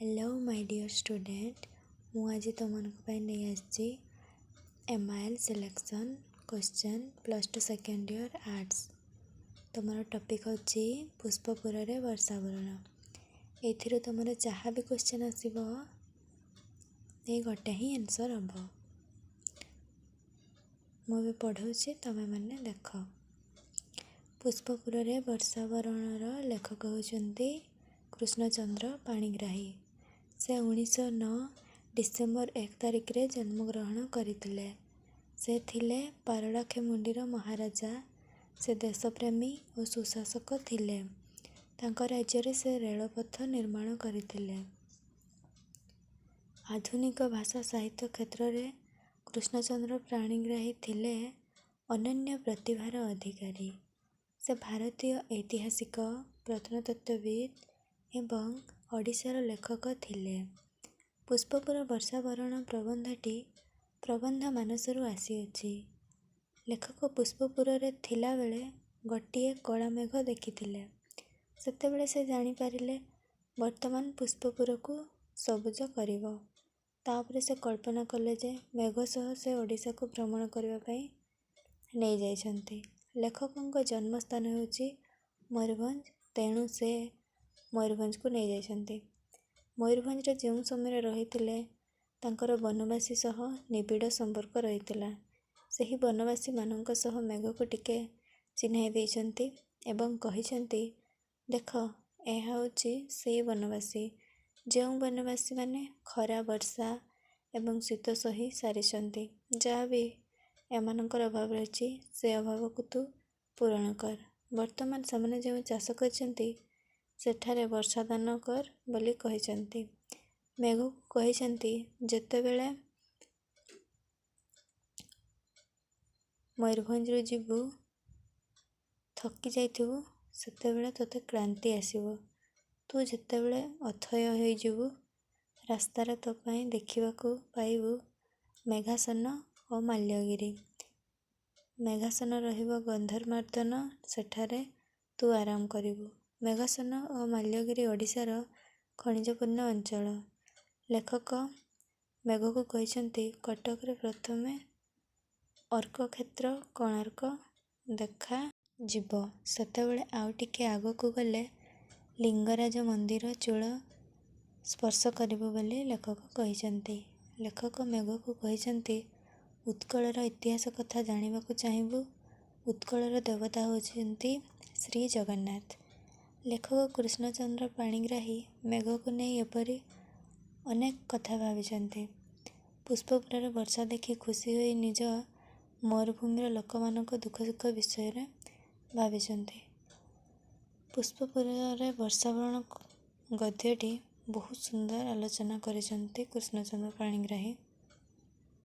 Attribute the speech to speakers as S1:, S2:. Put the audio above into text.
S1: Hello my dear student मु आज तुम नहीं आसी MIL selection question +2 second year arts. तुम टॉपिक होची पुष्पपुर रे वर्षावरण। एथिरो तुम जहाँ भी क्वेश्चन आसीबो ए गोटे ही आंसर हम। मुझे पढ़ाऊँ तमें मैंने देख। पुष्पपुर रे वर्षावरण लेखक होचंती कृष्णचंद्र पाणिग्राही। से 1909 डिसेम्बर 1 तारिख रे जन्मग्रहण करथिले। से थिले पारଳାଖେମୁଣ୍ଡିର महाराजा। से देशप्रेमी और सुशासक थिले। तांको राज्य रे से रेलपथ निर्माण करथिले। आधुनिक भाषा साहित्य क्षेत्र रे कृष्णचंद्र पाणिग्राही थिले अनन्य प्रतिभार अधिकारी। से भारतीय ऐतिहासिक प्रत्नतत्त्वविद एवं ओडिशार लेखक थिले। पुष्पपुर वर्षावरण प्रबंधटी प्रबंध मानसरू आसीअछि। लेखक पुष्पपुर रे थिला बेले गोटिए कला मेघ देखिथिले। सेतेबेले से जानि पारिले वर्तमान पुष्पपुर को सबुज करिवो। तापरे से कल्पना कले जे मेघ सह से ओडिशा को भ्रमण करबा पई नै जाइछन्ति। लेखकक जन्मस्थान होछि मयूरभंज, तेणु से मयूरभंज को नहीं जाइछन्ति। मयूरभंज रे ଯେଉଁ समय रहिथिले तांकर वनवासी सह निबिड़ संपर्क रहिथिला। ସେହି वनवासी मानक सह मेघ को टिके चिन्हाई देइछन्ति एवं कहिछन्ति देख एहा होछि सेई वनवासी ଯେଉଁ वनवासी माने खरा वर्षा एवं शीत सही सारिछन्ति। जहाँ भी एमानकर अभाव रहिछि से अभाव को तू पूरण कर। वर्तमान सामने जो चाष करछन्ति सेठारे वर्षा दान कर बोली कहिछन्ति। मेघ को कहिछन्ति जेतेबेले मयूरभंज रे जीवु थकी जाइथिबु सेतेबेले तोते क्रांति आसीबो। तू जेतेबेले अथय होई जीवु रास्तार तो पई देखिबाकू पाइबु मेघासन और माल्यगिरी। मेघासन रहिबो गंधर्मार्दन सेठारे तू आराम करिबु। मेघासन और माल्यगिरी ओडिशार खनिजपूर्ण अंचल। लेखक मेघ को कहिछन्ति कटक रे प्रथमे अर्क क्षेत्र कोणार्क देखा जीव। सेतेबेले आउ टिके आगकू गले लिंगराज मंदिर चूल स्पर्श करिबो बोली लेखक कहिछन्ति। लेखक मेघ को कहिछन्ति उत्कलर इतिहास कथा जानिबाकू चाहिबु। उत्कलर देवता होचन्ति श्री जगन्नाथ। लेखक कृष्णचंद्र पाणिग्राही मेघ को नहीं एपरी अनेक कथा भाविछन्ति। पुष्पपुर वर्षा देखि खुशी होई निज मरुभूमिर लोकमानक दुख सुख विषय रे भाविछन्ति। पुष्पपुर वर्षावरण गद्यटी बहुत सुंदर आलोचना करिछन्ति कृष्णचंद्र पाणिग्राही।